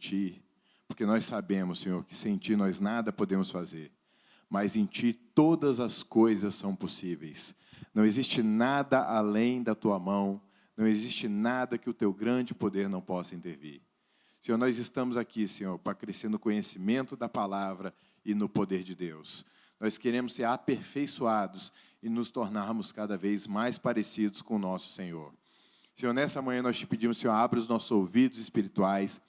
Ti, porque nós sabemos, Senhor, que sem Ti nós nada podemos fazer, mas em Ti todas as coisas são possíveis. Não existe nada além da Tua mão, não existe nada que o Teu grande poder não possa intervir. Senhor, nós estamos aqui, Senhor, para crescer no conhecimento da palavra e no poder de Deus. Nós queremos ser aperfeiçoados e nos tornarmos cada vez mais parecidos com o nosso Senhor. Senhor, nessa manhã nós te pedimos, Senhor, abra os nossos ouvidos espirituais,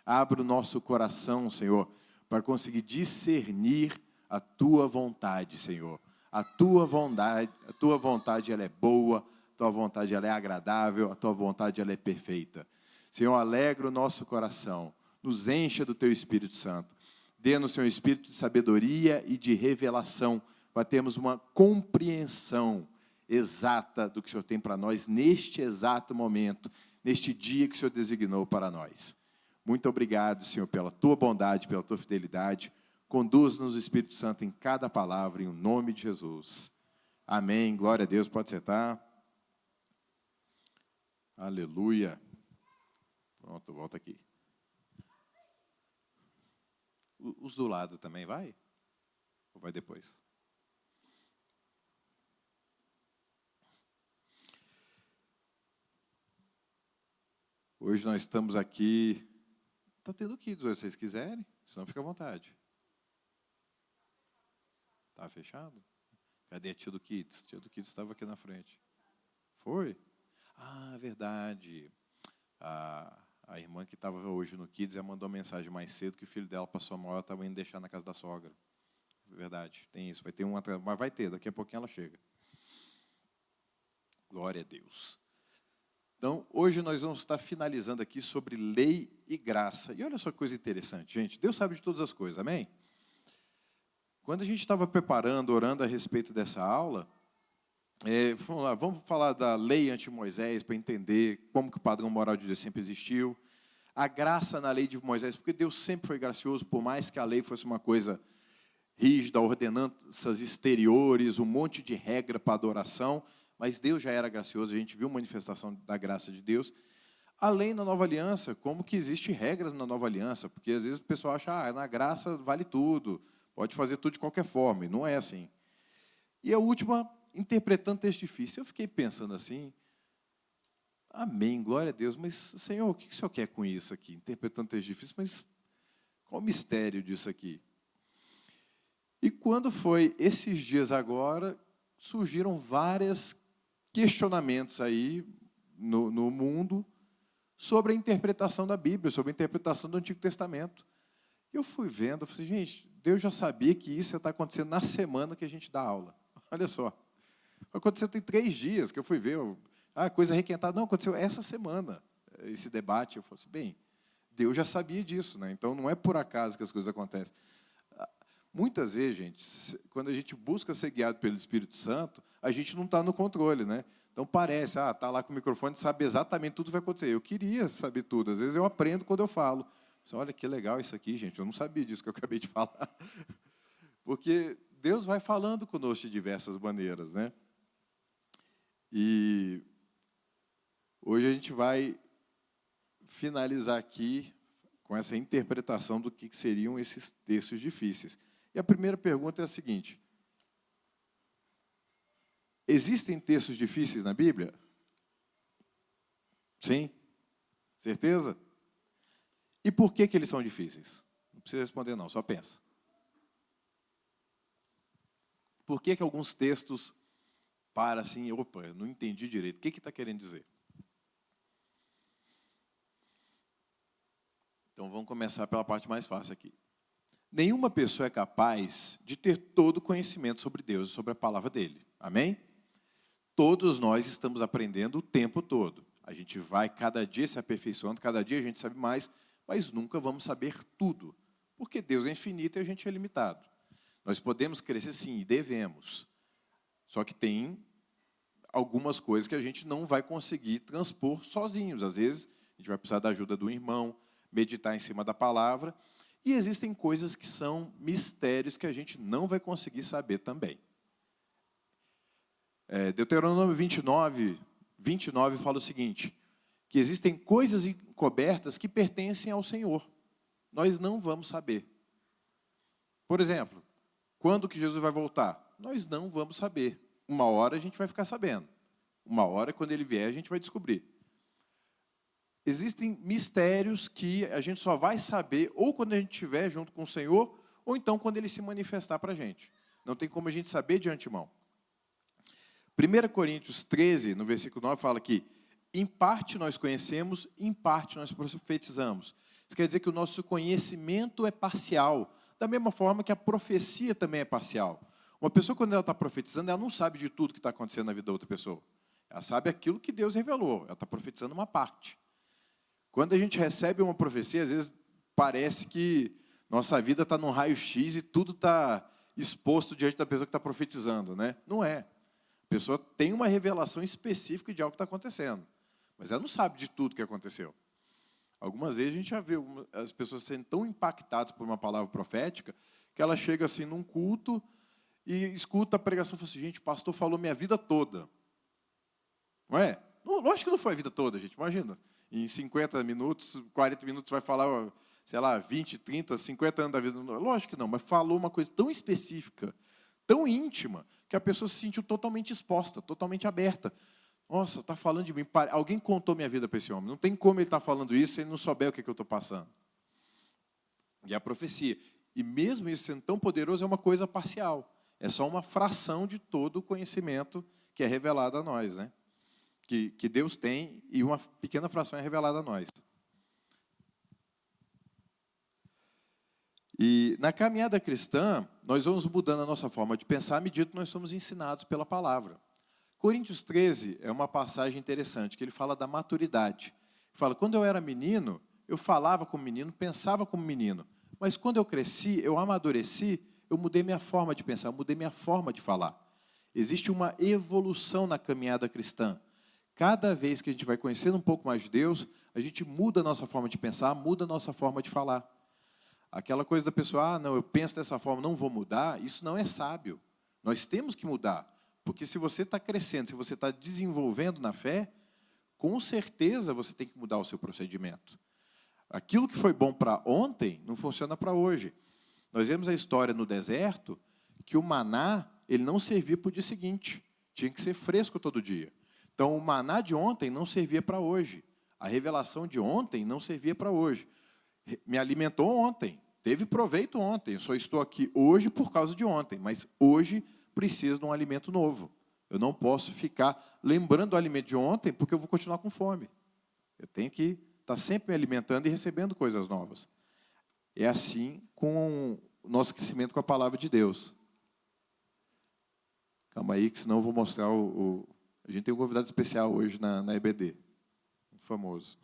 abra o nosso coração, Senhor, para conseguir discernir a Tua vontade, Senhor. A Tua vontade ela é boa, a Tua vontade ela é agradável, a Tua vontade ela é perfeita. Senhor, alegra o nosso coração, nos encha do Teu Espírito Santo. Dê-nos, Senhor, espírito de sabedoria e de revelação, para termos uma compreensão exata do que o Senhor tem para nós neste exato momento, neste dia que o Senhor designou para nós. Muito obrigado, Senhor, pela Tua bondade, pela Tua fidelidade. Conduz-nos, Espírito Santo, em cada palavra, em nome de Jesus. Amém. Glória a Deus. Pode sentar. Aleluia. Pronto, volta aqui. Os do lado também vai? Ou vai depois? Hoje nós estamos aqui. Está tendo kids hoje, se vocês quiserem. Senão fica à vontade. Está fechado? Cadê a tia do kids? A tia do kids estava aqui na frente. Foi? Ah, verdade. A irmã que estava hoje no Kids, ela mandou uma mensagem mais cedo que o filho dela passou mal, ela estava indo deixar na casa da sogra. Verdade, tem isso. Vai ter uma, mas vai ter, daqui a pouquinho ela chega. Glória a Deus. Então, hoje nós vamos estar finalizando aqui sobre lei e graça. E olha só que coisa interessante, gente. Deus sabe de todas as coisas, amém? Quando a gente estava preparando, orando a respeito dessa aula, vamos falar da lei anti-Moisés para entender como que o padrão moral de Deus sempre existiu. A graça na lei de Moisés, porque Deus sempre foi gracioso, por mais que a lei fosse uma coisa rígida, ordenanças exteriores, um monte de regra para adoração, mas Deus já era gracioso, a gente viu manifestação da graça de Deus. Além da nova aliança, como que existem regras na nova aliança, porque às vezes o pessoal acha, na graça vale tudo, pode fazer tudo de qualquer forma, e não é assim. E a última, interpretando texto difícil. Eu fiquei pensando assim, amém, glória a Deus, mas, Senhor, o que o Senhor quer com isso aqui? Interpretando texto difícil, mas qual o mistério disso aqui? E quando foi esses dias agora, surgiram vários questionamentos aí no mundo sobre a interpretação da Bíblia, sobre a interpretação do Antigo Testamento. E eu fui vendo, eu falei, gente, Deus já sabia que isso ia estar acontecendo na semana que a gente dá aula. Olha só. Aconteceu tem 3 dias que eu fui ver, coisa requentada. Não, aconteceu essa semana, esse debate. Eu falei assim, bem, Deus já sabia disso, né? Então não é por acaso que as coisas acontecem. Muitas vezes, gente, quando a gente busca ser guiado pelo Espírito Santo, a gente não está no controle, né? Então parece, está lá com o microfone, sabe exatamente tudo que vai acontecer. Eu queria saber tudo, às vezes eu aprendo quando eu falo. Olha que legal isso aqui, gente, eu não sabia disso que eu acabei de falar. Porque Deus vai falando conosco de diversas maneiras, né? E hoje a gente vai finalizar aqui com essa interpretação do que seriam esses textos difíceis. E a primeira pergunta é a seguinte: existem textos difíceis na Bíblia? Sim? Certeza? E por que eles são difíceis? Não precisa responder não, só pensa. Por que alguns textos param assim, opa, eu não entendi direito, o que está querendo dizer? Então vamos começar pela parte mais fácil aqui. Nenhuma pessoa é capaz de ter todo o conhecimento sobre Deus e sobre a palavra dele. Amém? Todos nós estamos aprendendo o tempo todo. A gente vai cada dia se aperfeiçoando, cada dia a gente sabe mais, mas nunca vamos saber tudo. Porque Deus é infinito e a gente é limitado. Nós podemos crescer sim, e devemos. Só que tem algumas coisas que a gente não vai conseguir transpor sozinhos. Às vezes, a gente vai precisar da ajuda do irmão, meditar em cima da palavra. E existem coisas que são mistérios que a gente não vai conseguir saber também. Deuteronômio 29 fala o seguinte, que existem coisas encobertas que pertencem ao Senhor. nós não vamos saber. Por exemplo, quando que Jesus vai voltar? Nós não vamos saber. Uma hora a gente vai ficar sabendo. Uma hora, quando ele vier, a gente vai descobrir. Existem mistérios que a gente só vai saber ou quando a gente estiver junto com o Senhor, ou então quando ele se manifestar para a gente. Não tem como a gente saber de antemão. 1 Coríntios 13, no versículo 9, fala que em parte nós conhecemos, em parte nós profetizamos. Isso quer dizer que o nosso conhecimento é parcial, da mesma forma que a profecia também é parcial. Uma pessoa, quando ela está profetizando, ela não sabe de tudo que está acontecendo na vida da outra pessoa. Ela sabe aquilo que Deus revelou, ela está profetizando uma parte. Quando a gente recebe uma profecia, às vezes parece que nossa vida está num raio-x e tudo está exposto diante da pessoa que está profetizando, né? Não é. A pessoa tem uma revelação específica de algo que está acontecendo, mas ela não sabe de tudo que aconteceu. Algumas vezes a gente já vê as pessoas sendo tão impactadas por uma palavra profética que ela chega assim num culto e escuta a pregação e fala assim, gente, o pastor falou minha vida toda. Não é? Lógico que não foi a vida toda, gente, imagina. Em 50 minutos, 40 minutos vai falar, sei lá, 20, 30, 50 anos da vida. Lógico que não, mas falou uma coisa tão específica, tão íntima, que a pessoa se sentiu totalmente exposta, totalmente aberta. Nossa, está falando de mim. Alguém contou minha vida para esse homem. Não tem como ele estar falando isso se ele não souber o que eu estou passando. E a profecia. E mesmo isso sendo tão poderoso, é uma coisa parcial. É só uma fração de todo o conhecimento que é revelado a nós, né? Que Deus tem, e uma pequena fração é revelada a nós. E na caminhada cristã, nós vamos mudando a nossa forma de pensar à medida que nós somos ensinados pela palavra. Coríntios 13 é uma passagem interessante, que ele fala da maturidade. Ele fala, quando eu era menino, eu falava como menino, pensava como menino. Mas quando eu cresci, eu amadureci, eu mudei minha forma de pensar, eu mudei minha forma de falar. Existe uma evolução na caminhada cristã. Cada vez que a gente vai conhecendo um pouco mais de Deus, a gente muda a nossa forma de pensar, muda a nossa forma de falar. Aquela coisa da pessoa, não, eu penso dessa forma, não vou mudar, isso não é sábio. Nós temos que mudar, porque se você está crescendo, se você está desenvolvendo na fé, com certeza você tem que mudar o seu procedimento. Aquilo que foi bom para ontem, não funciona para hoje. Nós vemos a história no deserto, que o maná, ele não servia para o dia seguinte, tinha que ser fresco todo dia. Então, o maná de ontem não servia para hoje. A revelação de ontem não servia para hoje. Me alimentou ontem, teve proveito ontem. Eu só estou aqui hoje por causa de ontem, mas hoje preciso de um alimento novo. Eu não posso ficar lembrando do alimento de ontem, porque eu vou continuar com fome. Eu tenho que estar sempre me alimentando e recebendo coisas novas. É assim com o nosso crescimento com a palavra de Deus. Calma aí, que senão eu vou mostrar A gente tem um convidado especial hoje na EBD, famoso.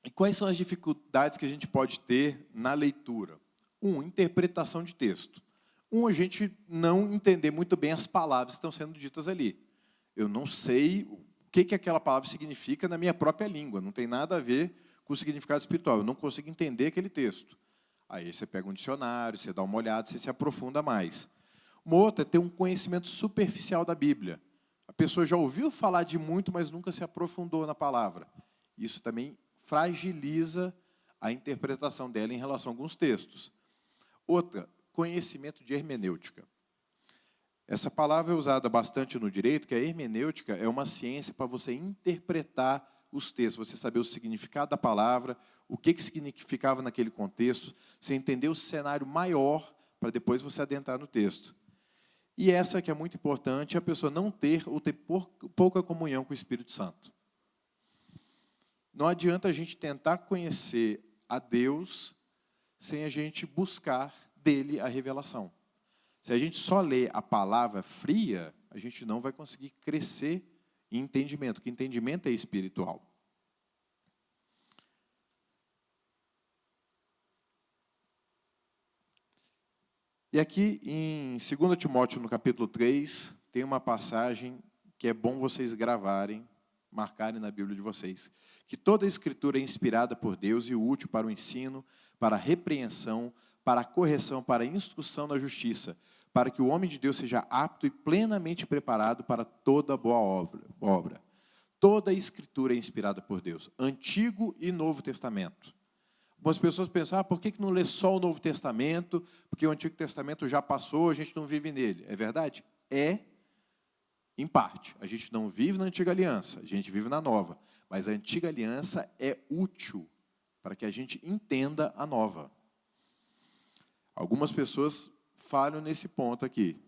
E quais são as dificuldades que a gente pode ter na leitura? Interpretação de texto. A gente não entender muito bem as palavras que estão sendo ditas ali. Eu não sei o que aquela palavra significa na minha própria língua, não tem nada a ver com o significado espiritual, eu não consigo entender aquele texto. Aí você pega um dicionário, você dá uma olhada, você se aprofunda mais. Uma outra é ter um conhecimento superficial da Bíblia. A pessoa já ouviu falar de muito, mas nunca se aprofundou na palavra. Isso também fragiliza a interpretação dela em relação a alguns textos. Outra, conhecimento de hermenêutica. Essa palavra é usada bastante no direito, que a hermenêutica é uma ciência para você interpretar os textos, você saber o significado da palavra, o que significava naquele contexto, você entender o cenário maior, para depois você adentrar no texto. E essa que é muito importante, a pessoa não ter ou ter pouca comunhão com o Espírito Santo. Não adianta a gente tentar conhecer a Deus sem a gente buscar dele a revelação. Se a gente só lê a palavra fria, a gente não vai conseguir crescer em entendimento, porque entendimento é espiritual. E aqui em 2 Timóteo, no capítulo 3, tem uma passagem que é bom vocês gravarem, marcarem na Bíblia de vocês. Que toda a Escritura é inspirada por Deus e útil para o ensino, para a repreensão, para a correção, para a instrução na justiça, para que o homem de Deus seja apto e plenamente preparado para toda boa obra. Toda a Escritura é inspirada por Deus, Antigo e Novo Testamento. Algumas pessoas pensam, por que não lê só o Novo Testamento? Porque o Antigo Testamento já passou, a gente não vive nele. É verdade? É, em parte. A gente não vive na Antiga Aliança, a gente vive na Nova. Mas a Antiga Aliança é útil para que a gente entenda a Nova. Algumas pessoas falham nesse ponto aqui.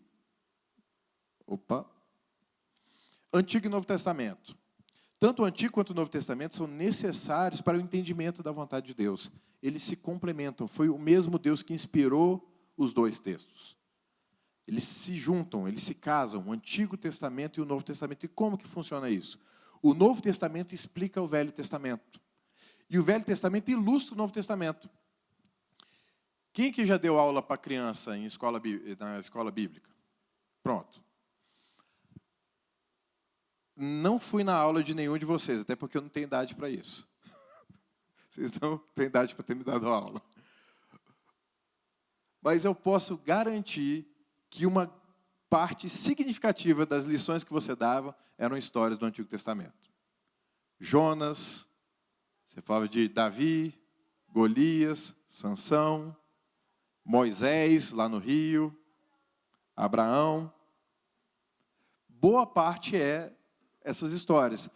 Antigo e Novo Testamento. Tanto o Antigo quanto o Novo Testamento são necessários para o entendimento da vontade de Deus. Eles se complementam. Foi o mesmo Deus que inspirou os dois textos. Eles se juntam, eles se casam, o Antigo Testamento e o Novo Testamento. E como que funciona isso? O Novo Testamento explica o Velho Testamento. E o Velho Testamento ilustra o Novo Testamento. Quem que já deu aula para criança na escola bíblica? Pronto. Não fui na aula de nenhum de vocês, até porque eu não tenho idade para isso. Vocês não têm idade para ter me dado aula. Mas eu posso garantir que uma parte significativa das lições que você dava eram histórias do Antigo Testamento. Jonas, você falava de Davi, Golias, Sansão, Moisés, lá no Rio, Abraão. Boa parte é essas histórias.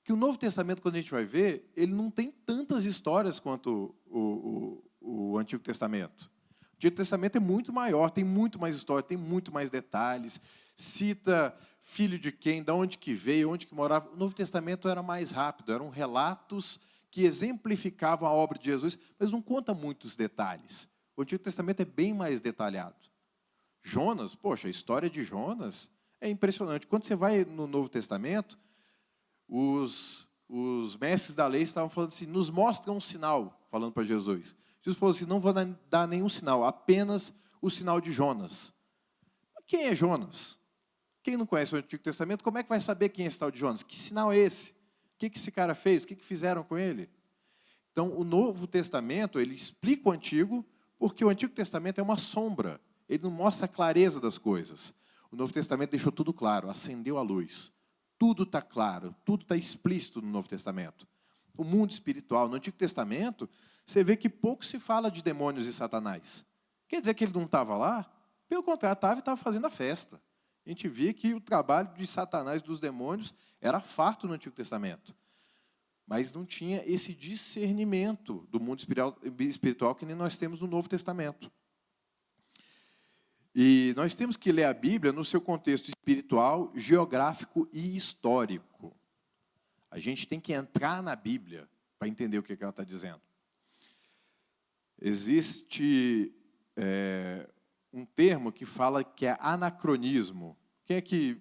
Que o Novo Testamento, quando a gente vai ver, ele não tem tantas histórias quanto o Antigo Testamento. O Antigo Testamento é muito maior, tem muito mais história, tem muito mais detalhes. Cita filho de quem, de onde que veio, onde que morava. O Novo Testamento era mais rápido, eram relatos que exemplificavam a obra de Jesus, mas não conta muitos detalhes. O Antigo Testamento é bem mais detalhado. Jonas, poxa, a história de Jonas é impressionante. Quando você vai no Novo Testamento, os mestres da lei estavam falando assim, nos mostra um sinal, falando para Jesus. Jesus falou assim, não vou dar nenhum sinal, apenas o sinal de Jonas. Quem é Jonas? Quem não conhece o Antigo Testamento, como é que vai saber quem é esse tal de Jonas? Que sinal é esse? O que esse cara fez? O que fizeram com ele? Então, o Novo Testamento, ele explica o Antigo, porque o Antigo Testamento é uma sombra. Ele não mostra a clareza das coisas. O Novo Testamento deixou tudo claro, acendeu a luz. Tudo está claro, tudo está explícito no Novo Testamento. O mundo espiritual, no Antigo Testamento, você vê que pouco se fala de demônios e Satanás. Quer dizer que ele não estava lá? Pelo contrário, estava e estava fazendo a festa. A gente via que o trabalho de Satanás e dos demônios era farto no Antigo Testamento. Mas não tinha esse discernimento do mundo espiritual que nem nós temos no Novo Testamento. E nós temos que ler a Bíblia no seu contexto espiritual, geográfico e histórico. A gente tem que entrar na Bíblia para entender o que ela está dizendo. Existe um termo que fala que é anacronismo. Quem é que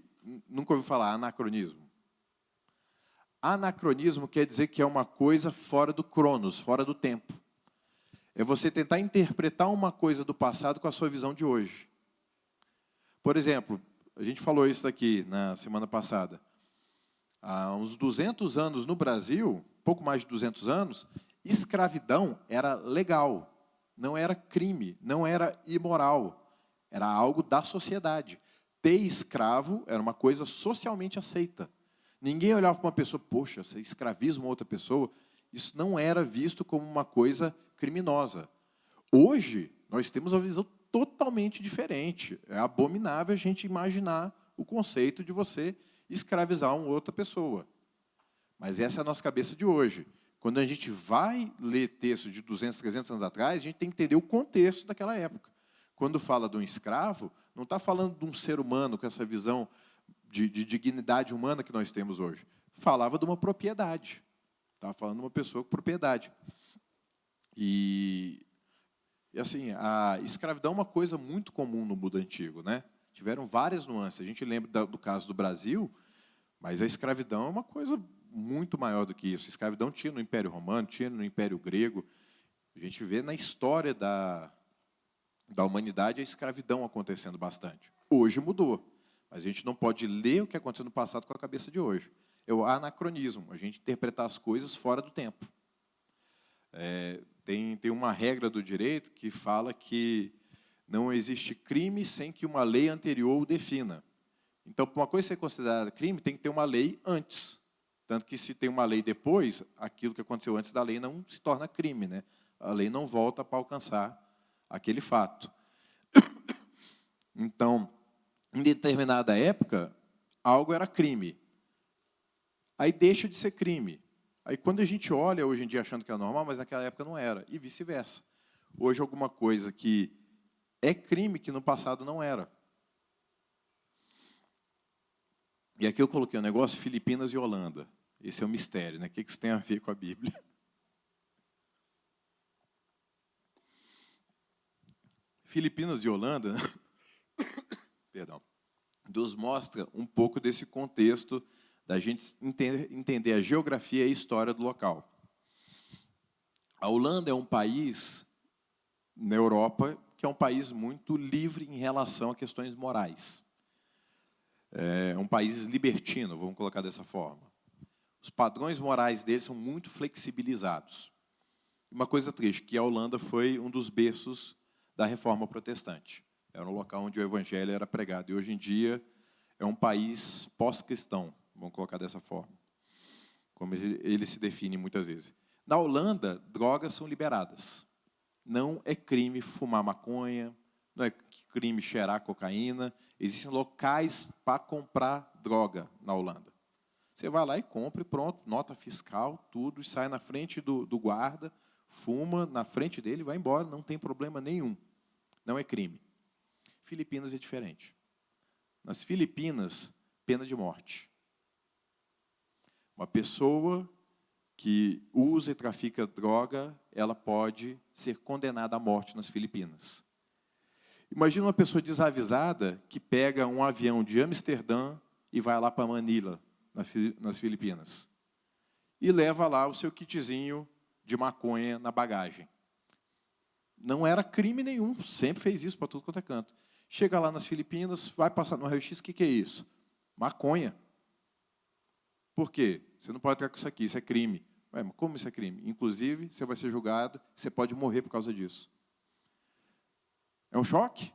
nunca ouviu falar anacronismo? Anacronismo quer dizer que é uma coisa fora do cronos, fora do tempo. É você tentar interpretar uma coisa do passado com a sua visão de hoje. Por exemplo, a gente falou isso daqui na semana passada. Há uns 200 anos no Brasil, pouco mais de 200 anos, escravidão era legal, não era crime, não era imoral, era algo da sociedade. Ter escravo era uma coisa socialmente aceita. Ninguém olhava para uma pessoa, poxa, você escraviza uma outra pessoa, isso não era visto como uma coisa criminosa. Hoje, nós temos uma visão totalmente diferente. É abominável a gente imaginar o conceito de você escravizar uma outra pessoa. Mas essa é a nossa cabeça de hoje. Quando a gente vai ler texto de 200, 300 anos atrás, a gente tem que entender o contexto daquela época. Quando fala de um escravo, não está falando de um ser humano com essa visão de dignidade humana que nós temos hoje. Falava de uma propriedade. Estava falando de uma pessoa com propriedade. E assim, a escravidão é uma coisa muito comum no mundo antigo, né? Tiveram várias nuances. A gente lembra do caso do Brasil, mas a escravidão é uma coisa muito maior do que isso. A escravidão tinha no Império Romano, tinha no Império Grego. A gente vê na história da humanidade a escravidão acontecendo bastante. Hoje mudou, mas a gente não pode ler o que aconteceu no passado com a cabeça de hoje. É o anacronismo, a gente interpretar as coisas fora do tempo. Tem uma regra do direito que fala que não existe crime sem que uma lei anterior o defina. Então, para uma coisa ser considerada crime, tem que ter uma lei antes. Tanto que, se tem uma lei depois, aquilo que aconteceu antes da lei não se torna crime, né? a lei não volta para alcançar aquele fato. Então, em determinada época, algo era crime. Aí deixa de ser crime. Aí quando a gente olha hoje em dia achando que é normal, mas naquela época não era, e vice-versa. Hoje alguma coisa que é crime que no passado não era. E aqui eu coloquei um negócio, Filipinas e Holanda. Esse é o mistério, né? O que isso tem a ver com a Bíblia? Filipinas e Holanda, perdão, nos mostra um pouco desse contexto da gente entender a geografia e a história do local. A Holanda é um país na Europa que é um país muito livre em relação a questões morais. É um país libertino, vamos colocar dessa forma. Os padrões morais deles são muito flexibilizados. Uma coisa triste, que a Holanda foi um dos berços da reforma protestante. Era um local onde o evangelho era pregado. E hoje em dia é um país pós-cristão, vamos colocar dessa forma. Como ele se define muitas vezes. Na Holanda, drogas são liberadas. Não é crime fumar maconha, não é crime cheirar cocaína. Existem locais para comprar droga na Holanda. Você vai lá e compra e pronto, nota fiscal, tudo, e sai na frente do guarda, fuma na frente dele e vai embora, não tem problema nenhum. Não é crime. Filipinas é diferente. Nas Filipinas, pena de morte. Uma pessoa que usa e trafica droga, ela pode ser condenada à morte nas Filipinas. Imagina uma pessoa desavisada que pega um avião de Amsterdã e vai lá para Manila, nas Filipinas. E leva lá o seu kitzinho de maconha na bagagem. Não era crime nenhum, sempre fez isso para tudo quanto é canto. Chega lá nas Filipinas, vai passar no raio-x, o que é isso? Maconha. Por quê? Você não pode entrar com isso aqui, isso é crime. Ué, mas como isso é crime? Inclusive, você vai ser julgado, você pode morrer por causa disso. É um choque?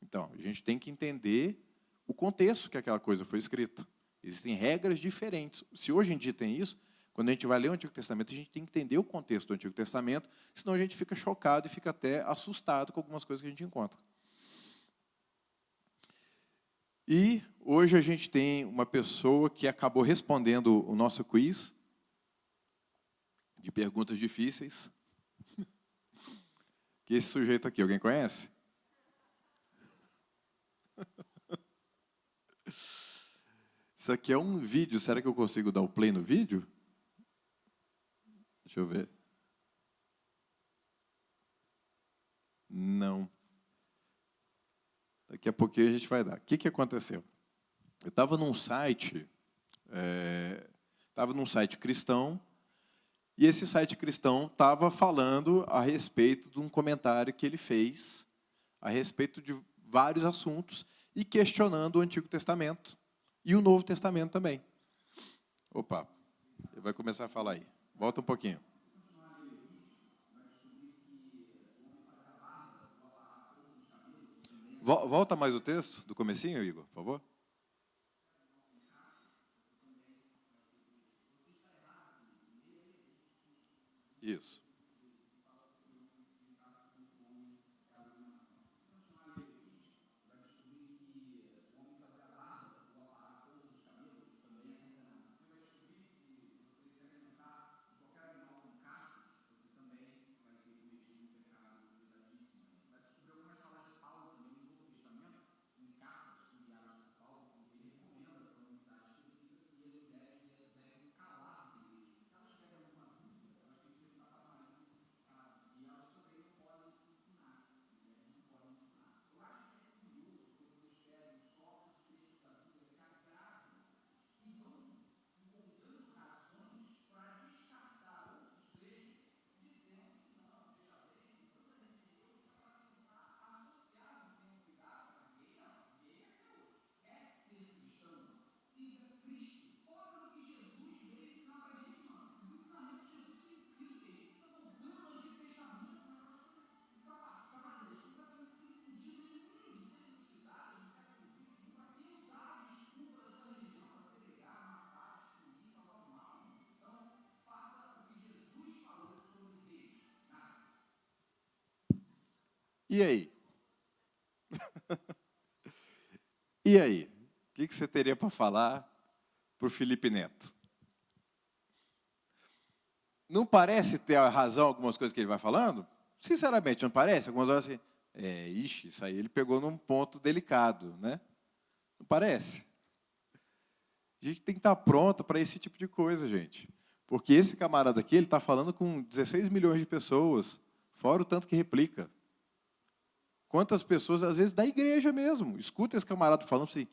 Então, a gente tem que entender o contexto que aquela coisa foi escrita. Existem regras diferentes. Se hoje em dia tem isso, quando a gente vai ler o Antigo Testamento, a gente tem que entender o contexto do Antigo Testamento, senão a gente fica chocado e fica até assustado com algumas coisas que a gente encontra. E hoje a gente tem uma pessoa que acabou respondendo o nosso quiz de perguntas difíceis. Que esse sujeito aqui, alguém conhece? Isso aqui é um vídeo. Será que eu consigo dar o play no vídeo? Deixa eu ver. Não. Daqui a pouquinho a gente vai dar. O que aconteceu? Eu estava num site cristão, e esse site cristão estava falando a respeito de um comentário que ele fez a respeito de vários assuntos e questionando o Antigo Testamento e o Novo Testamento também. Opa, ele vai começar a falar aí. Volta um pouquinho. Volta mais o texto do comecinho, Igor, por favor. Isso. E aí? E aí? O que você teria para falar para o Felipe Neto? Não parece ter a razão algumas coisas que ele vai falando? Sinceramente, não parece? Algumas horas assim, isso aí ele pegou num ponto delicado, né? Não parece? A gente tem que estar pronto para esse tipo de coisa, gente. Porque esse camarada aqui, ele está falando com 16 milhões de pessoas, fora o tanto que replica. Quantas pessoas, às vezes, da igreja mesmo, escuta esse camarada falando assim,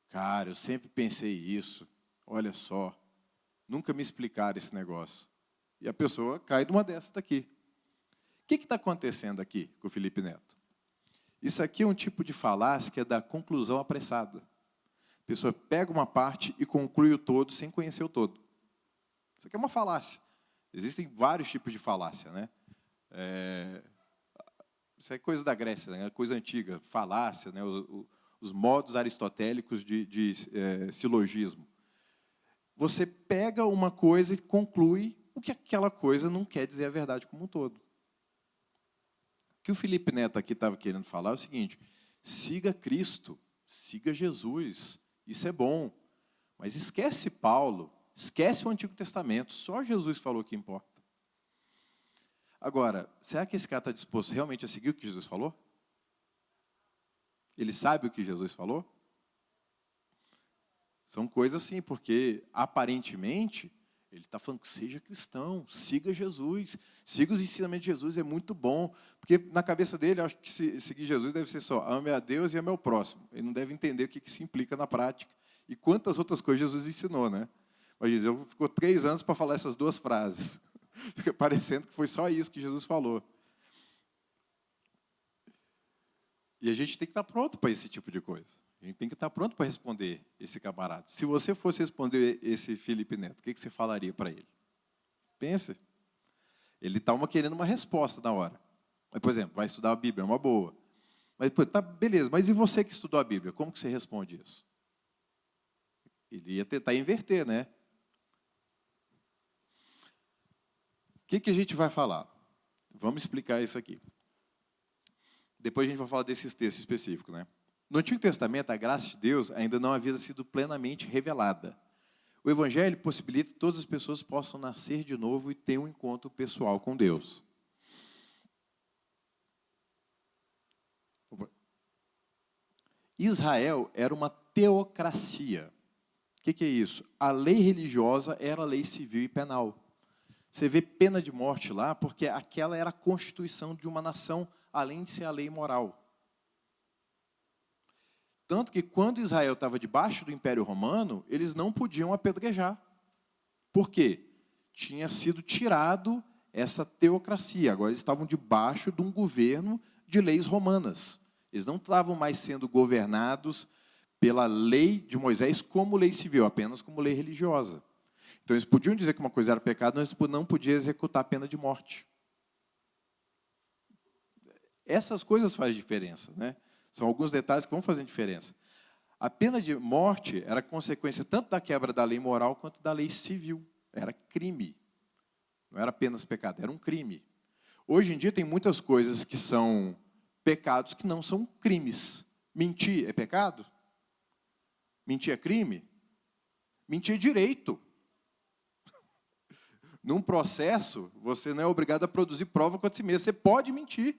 cara, eu sempre pensei isso, olha só, nunca me explicaram esse negócio. E a pessoa cai de uma dessas daqui. O que está acontecendo aqui com o Felipe Neto? Isso aqui é um tipo de falácia que é da conclusão apressada. A pessoa pega uma parte e conclui o todo sem conhecer o todo. Isso aqui é uma falácia. Existem vários tipos de falácia, né? Isso é coisa da Grécia, né? Coisa antiga, falácia, né? Os modos aristotélicos de silogismo. Você pega uma coisa e conclui o que aquela coisa não quer dizer a verdade como um todo. O que o Felipe Neto aqui estava querendo falar é o seguinte, siga Cristo, siga Jesus, isso é bom, mas esquece Paulo, esquece o Antigo Testamento, só Jesus falou que importa. Agora, será que esse cara está disposto realmente a seguir o que Jesus falou? Ele sabe o que Jesus falou? São coisas assim, porque aparentemente ele está falando que seja cristão, siga Jesus, siga os ensinamentos de Jesus, é muito bom. Porque na cabeça dele, eu acho que seguir Jesus deve ser só ame a Deus e ame ao próximo. Ele não deve entender o que isso implica na prática. E quantas outras coisas Jesus ensinou, né? Mas Jesus ficou 3 anos para falar essas 2 frases. Fica parecendo que foi só isso que Jesus falou. E a gente tem que estar pronto para esse tipo de coisa. A gente tem que estar pronto para responder esse camarada. Se você fosse responder esse Felipe Neto, o que você falaria para ele? Pensa. Ele está querendo uma resposta na hora. Mas, por exemplo, vai estudar a Bíblia, é uma boa. Mas, pô, tá, beleza, mas e você que estudou a Bíblia? Como que você responde isso? Ele ia tentar inverter, né? O que a gente vai falar? Vamos explicar isso aqui. Depois a gente vai falar desses textos específicos, né? No Antigo Testamento, a graça de Deus ainda não havia sido plenamente revelada. O Evangelho possibilita que todas as pessoas possam nascer de novo e ter um encontro pessoal com Deus. Israel era uma teocracia. O que é isso? A lei religiosa era a lei civil e penal. Você vê pena de morte lá, porque aquela era a constituição de uma nação, além de ser a lei moral. Tanto que quando Israel estava debaixo do Império Romano, eles não podiam apedrejar. Por quê? Tinha sido tirado essa teocracia. Agora eles estavam debaixo de um governo de leis romanas. Eles não estavam mais sendo governados pela lei de Moisés como lei civil, apenas como lei religiosa. Então eles podiam dizer que uma coisa era pecado, mas não podiam executar a pena de morte. Essas coisas fazem diferença, né? São alguns detalhes que vão fazer diferença. A pena de morte era consequência tanto da quebra da lei moral quanto da lei civil. Era crime. Não era apenas pecado, era um crime. Hoje em dia tem muitas coisas que são pecados que não são crimes. Mentir é pecado? Mentir é crime? Mentir é direito. Num processo, você não é obrigado a produzir prova contra si mesmo. Você pode mentir.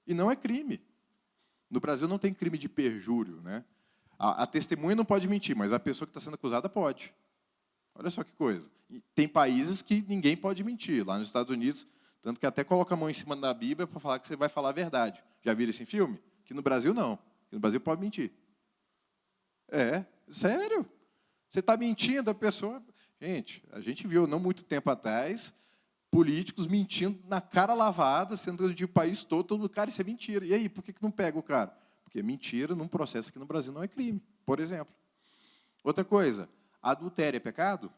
E não é crime. No Brasil não tem crime de perjúrio, né? A testemunha não pode mentir, mas a pessoa que está sendo acusada pode. Olha só que coisa. E tem países que ninguém pode mentir. Lá nos Estados Unidos, tanto que até coloca a mão em cima da Bíblia para falar que você vai falar a verdade. Já viram isso em filme? Que no Brasil não. Que no Brasil pode mentir. Sério. Você está mentindo, a pessoa... Gente, a gente viu não muito tempo atrás políticos mentindo na cara lavada, sendo de o país todo, cara, isso é mentira. E aí, por que não pega o cara? Porque mentira num processo aqui no Brasil não é crime, por exemplo. Outra coisa, adultério é pecado?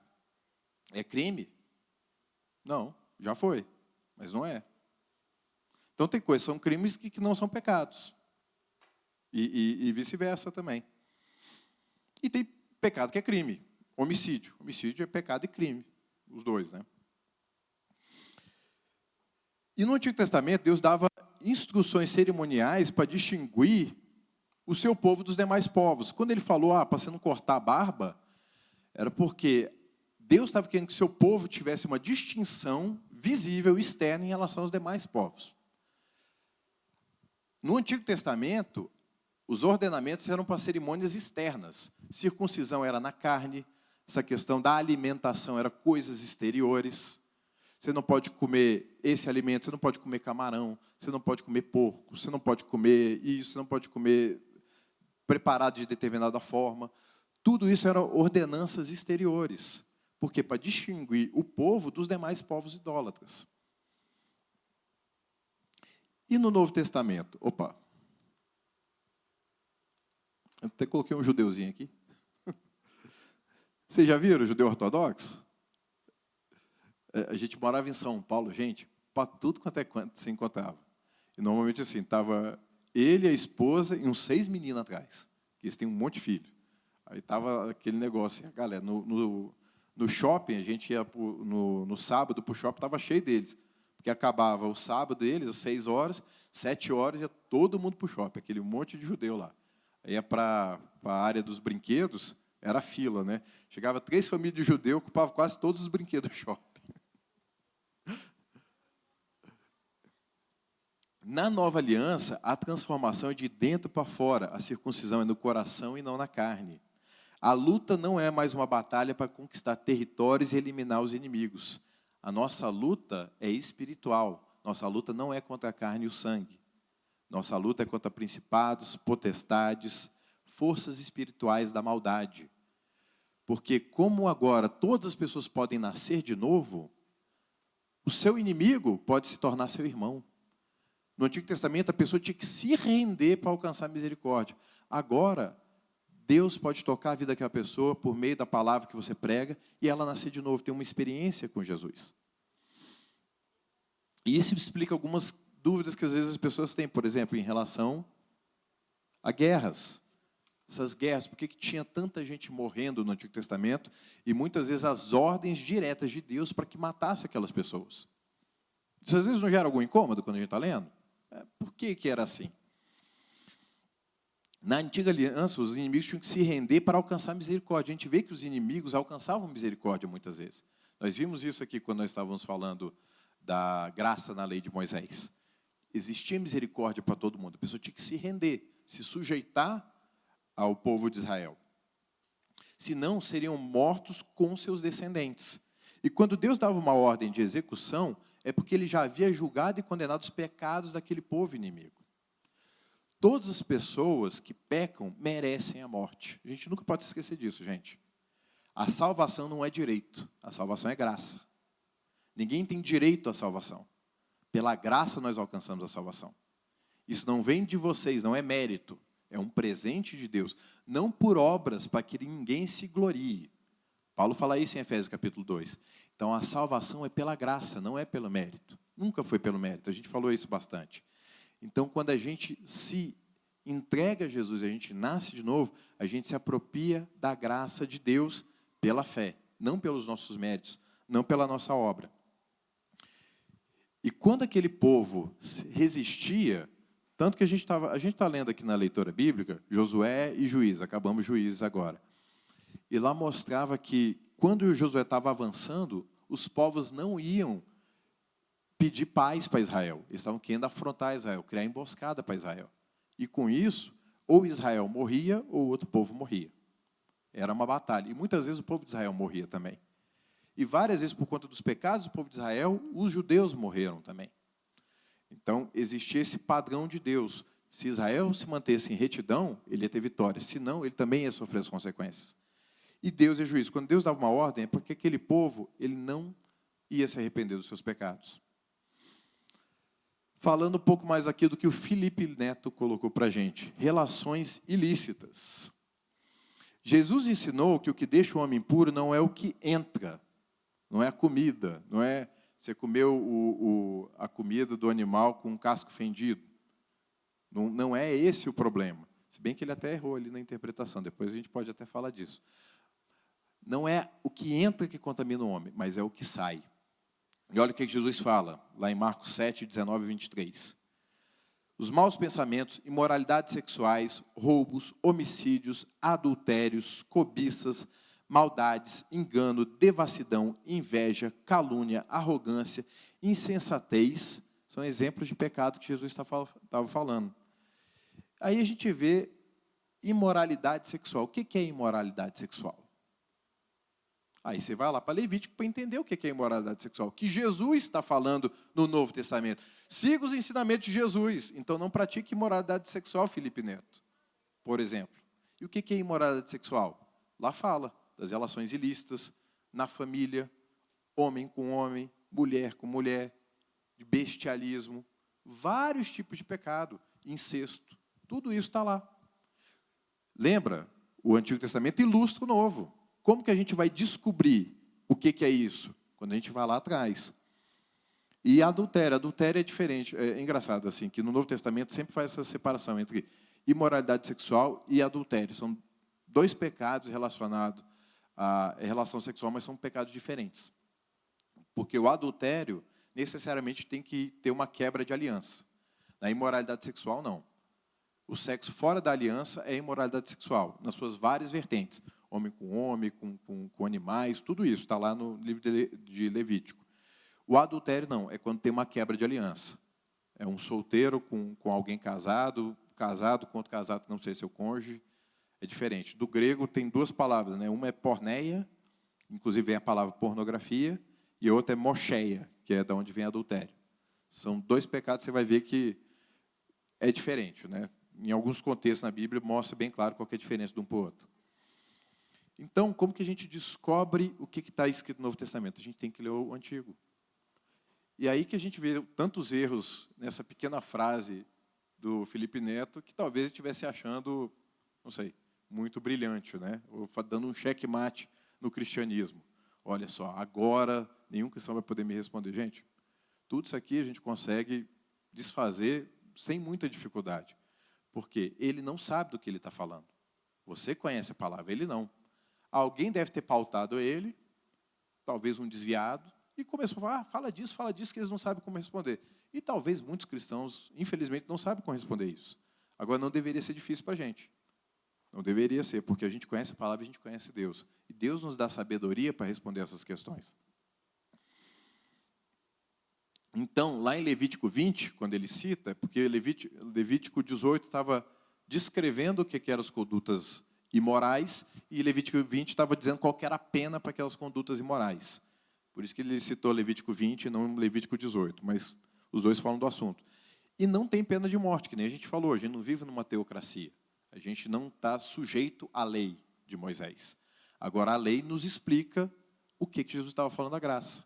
É crime? Não, já foi, mas não é. Então tem coisas, são crimes que não são pecados. E vice-versa também. E tem pecado que é crime. Homicídio. Homicídio é pecado e crime. Os dois, né? E no Antigo Testamento, Deus dava instruções cerimoniais para distinguir o seu povo dos demais povos. Quando ele falou, para você não cortar a barba, era porque Deus estava querendo que o seu povo tivesse uma distinção visível, externa, em relação aos demais povos. No Antigo Testamento, os ordenamentos eram para cerimônias externas. Circuncisão era na carne, essa questão da alimentação era coisas exteriores. Você não pode comer esse alimento, você não pode comer camarão, você não pode comer porco, você não pode comer isso, você não pode comer preparado de determinada forma. Tudo isso eram ordenanças exteriores. Por quê? Para distinguir o povo dos demais povos idólatras. E no Novo Testamento? Opa! Eu até coloquei um judeuzinho aqui. Vocês já viram o judeu ortodoxo? A gente morava em São Paulo, gente, para tudo quanto é quanto se encontrava. E normalmente assim, estava ele, a esposa e uns 6 meninos atrás. Que eles têm um monte de filho. Aí estava aquele negócio, a galera, no shopping, a gente ia no sábado para o shopping, estava cheio deles. Porque acabava o sábado deles, às 6 horas, 7 horas, ia todo mundo para o shopping, aquele monte de judeu lá. Aí ia para a área dos brinquedos, era fila, né? Chegava 3 famílias de judeu, ocupavam quase todos os brinquedos do shopping. Na nova aliança, a transformação é de dentro para fora, a circuncisão é no coração e não na carne. A luta não é mais uma batalha para conquistar territórios e eliminar os inimigos. A nossa luta é espiritual. Nossa luta não é contra a carne e o sangue. Nossa luta é contra principados, potestades, forças espirituais da maldade. Porque como agora todas as pessoas podem nascer de novo, o seu inimigo pode se tornar seu irmão. No Antigo Testamento, a pessoa tinha que se render para alcançar a misericórdia. Agora, Deus pode tocar a vida daquela pessoa por meio da palavra que você prega e ela nascer de novo, ter uma experiência com Jesus. E isso explica algumas dúvidas que às vezes as pessoas têm, por exemplo, em relação a guerras. Essas guerras, por que tinha tanta gente morrendo no Antigo Testamento e muitas vezes as ordens diretas de Deus para que matasse aquelas pessoas? Isso às vezes não gera algum incômodo quando a gente está lendo? Por que era assim? Na antiga aliança, os inimigos tinham que se render para alcançar misericórdia. A gente vê que os inimigos alcançavam misericórdia muitas vezes. Nós vimos isso aqui quando nós estávamos falando da graça na lei de Moisés. Existia misericórdia para todo mundo. A pessoa tinha que se render, se sujeitar ao povo de Israel. Senão, seriam mortos com seus descendentes. E quando Deus dava uma ordem de execução, é porque ele já havia julgado e condenado os pecados daquele povo inimigo. Todas as pessoas que pecam merecem a morte. A gente nunca pode esquecer disso, gente. A salvação não é direito, a salvação é graça. Ninguém tem direito à salvação. Pela graça nós alcançamos a salvação. Isso não vem de vocês, não é mérito. É um presente de Deus. Não por obras, para que ninguém se glorie. Paulo fala isso em Efésios capítulo 2. Então, a salvação é pela graça, não é pelo mérito. Nunca foi pelo mérito, a gente falou isso bastante. Então, quando a gente se entrega a Jesus, a gente nasce de novo, a gente se apropria da graça de Deus pela fé, não pelos nossos méritos, não pela nossa obra. E quando aquele povo resistia, tanto que a gente está lendo aqui na leitura bíblica, Josué e Juízes, acabamos Juízes agora. E lá mostrava que, quando Josué estava avançando, os povos não iam pedir paz para Israel. Eles estavam querendo afrontar Israel, criar emboscada para Israel. E com isso, ou Israel morria, ou outro povo morria. Era uma batalha. E muitas vezes o povo de Israel morria também. E várias vezes, por conta dos pecados do povo de Israel, os judeus morreram também. Então, existia esse padrão de Deus. Se Israel se mantesse em retidão, ele ia ter vitória. Se não, ele também ia sofrer as consequências. E Deus é juiz. Quando Deus dava uma ordem, é porque aquele povo ele não ia se arrepender dos seus pecados. Falando um pouco mais aqui do que o Felipe Neto colocou para a gente. Relações ilícitas. Jesus ensinou que o que deixa o homem impuro não é o que entra, não é a comida, não é você comeu a comida do animal com um casco fendido. Não é esse o problema. Se bem que ele até errou ali na interpretação, depois a gente pode até falar disso. Não é o que entra que contamina o homem, mas é o que sai. E olha o que Jesus fala, lá em Marcos 7, 19 e 23. Os maus pensamentos, imoralidades sexuais, roubos, homicídios, adultérios, cobiças, maldades, engano, devassidão, inveja, calúnia, arrogância, insensatez, são exemplos de pecado que Jesus estava falando. Aí a gente vê imoralidade sexual. O que é imoralidade sexual? Aí você vai lá para Levítico para entender o que é imoralidade sexual. O que Jesus está falando no Novo Testamento. Siga os ensinamentos de Jesus. Então não pratique imoralidade sexual, Felipe Neto, por exemplo. E o que é imoralidade sexual? Lá fala das relações ilícitas, na família, homem com homem, mulher com mulher, de bestialismo, vários tipos de pecado, incesto, tudo isso está lá. Lembra? O Antigo Testamento ilustra o Novo. Como que a gente vai descobrir o que é isso? Quando a gente vai lá atrás. E adultério. Adultério é diferente. É engraçado, assim, que no Novo Testamento sempre faz essa separação entre imoralidade sexual e adultério. São dois pecados relacionados à relação sexual, mas são pecados diferentes. Porque o adultério, necessariamente, tem que ter uma quebra de aliança. Na imoralidade sexual, não. O sexo fora da aliança é imoralidade sexual, nas suas várias vertentes. Homem, com animais, tudo isso está lá no livro de Levítico. O adultério não, é quando tem uma quebra de aliança. É um solteiro com alguém casado com outro casado que não sei se é o cônjuge, é diferente. Do grego tem duas palavras, né? Uma é porneia, inclusive vem a palavra pornografia, e a outra é mocheia, que é de onde vem adultério. São dois pecados, você vai ver que é diferente, né? Em alguns contextos na Bíblia mostra bem claro qual é a diferença de um para o outro. Então, como que a gente descobre o que está escrito no Novo Testamento? A gente tem que ler o Antigo. E aí que a gente vê tantos erros nessa pequena frase do Felipe Neto, que talvez ele estivesse achando, não sei, muito brilhante, né? Ou dando um checkmate no cristianismo. Olha só, agora nenhum cristão vai poder me responder. Gente, tudo isso aqui a gente consegue desfazer sem muita dificuldade. Porque ele não sabe do que ele está falando. Você conhece a palavra, ele não. Alguém deve ter pautado ele, talvez um desviado, e começou a falar, fala disso, que eles não sabem como responder. E talvez muitos cristãos, infelizmente, não sabem como responder isso. Agora, não deveria ser difícil para a gente. Não deveria ser, porque a gente conhece a palavra e a gente conhece Deus. E Deus nos dá sabedoria para responder essas questões. Então, lá em Levítico 20, quando ele cita, porque Levítico 18 estava descrevendo o que eram as condutas imorais, e Levítico 20 estava dizendo qual era a pena para aquelas condutas imorais. Por isso que ele citou Levítico 20 e não Levítico 18, mas os dois falam do assunto. E não tem pena de morte, que nem a gente falou, a gente não vive numa teocracia. A gente não está sujeito à lei de Moisés. Agora, a lei nos explica o que Jesus estava falando da graça.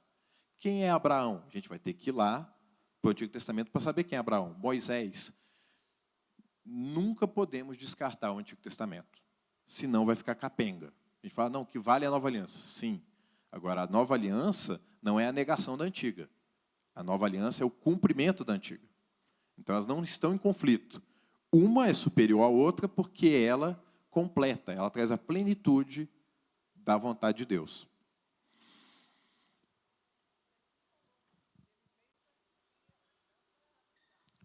Quem é Abraão? A gente vai ter que ir lá para o Antigo Testamento para saber quem é Abraão. Moisés. Nunca podemos descartar o Antigo Testamento, senão vai ficar capenga. A gente fala, não, o que vale é a nova aliança. Sim. Agora, a nova aliança não é a negação da antiga. A nova aliança é o cumprimento da antiga. Então, elas não estão em conflito. Uma é superior à outra porque ela completa, ela traz a plenitude da vontade de Deus.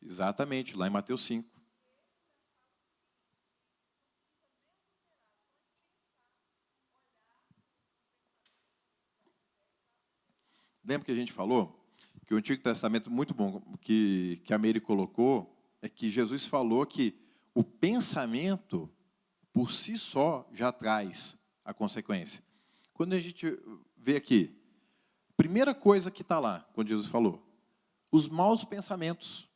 Exatamente, lá em Mateus 5. Lembra que a gente falou que o Antigo Testamento, muito bom, que a Meire colocou, é que Jesus falou que o pensamento, por si só, já traz a consequência. Quando a gente vê aqui, primeira coisa que está lá, quando Jesus falou, os maus pensamentos.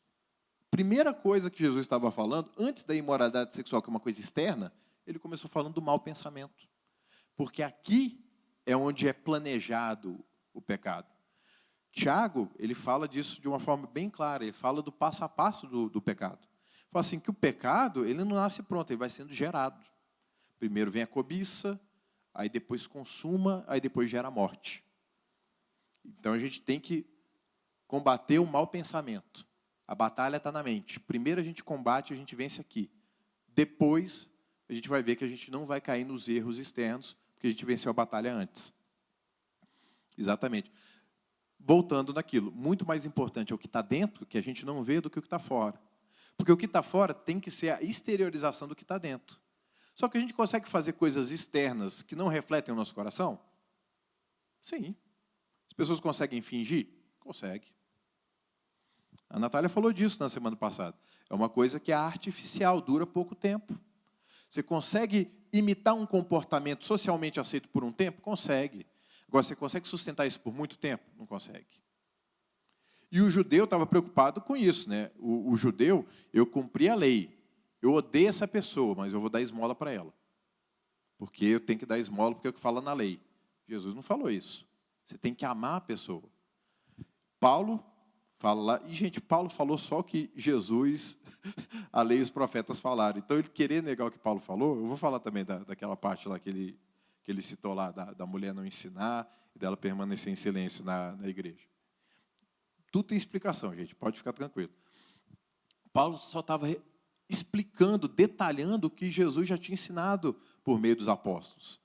Primeira coisa que Jesus estava falando, antes da imoralidade sexual, que é uma coisa externa, ele começou falando do mau pensamento. Porque aqui é onde é planejado o pecado. Tiago, ele fala disso de uma forma bem clara, ele fala do passo a passo do pecado. Ele fala assim, que o pecado, ele não nasce pronto, ele vai sendo gerado. Primeiro vem a cobiça, aí depois consuma, aí depois gera a morte. Então a gente tem que combater o mau pensamento. A batalha está na mente. Primeiro a gente combate, a gente vence aqui. Depois a gente vai ver que a gente não vai cair nos erros externos, porque a gente venceu a batalha antes. Exatamente. Voltando naquilo, muito mais importante é o que está dentro, que a gente não vê, do que o que está fora. Porque o que está fora tem que ser a exteriorização do que está dentro. Só que a gente consegue fazer coisas externas que não refletem o nosso coração? Sim. As pessoas conseguem fingir? Consegue. A Natália falou disso na semana passada. É uma coisa que é artificial, dura pouco tempo. Você consegue imitar um comportamento socialmente aceito por um tempo? Consegue. Agora, você consegue sustentar isso por muito tempo? Não consegue. E o judeu estava preocupado com isso, né? O judeu, eu cumpri a lei. Eu odeio essa pessoa, mas eu vou dar esmola para ela. Porque eu tenho que dar esmola porque é o que fala na lei. Jesus não falou isso. Você tem que amar a pessoa. Paulo fala lá, e gente, Paulo falou só o que Jesus, a lei e os profetas falaram. Então, ele querer negar o que Paulo falou, eu vou falar também daquela parte lá que ele citou lá, da mulher não ensinar e dela permanecer em silêncio na igreja. Tudo tem explicação, gente, pode ficar tranquilo. Paulo só estava explicando, detalhando o que Jesus já tinha ensinado por meio dos apóstolos.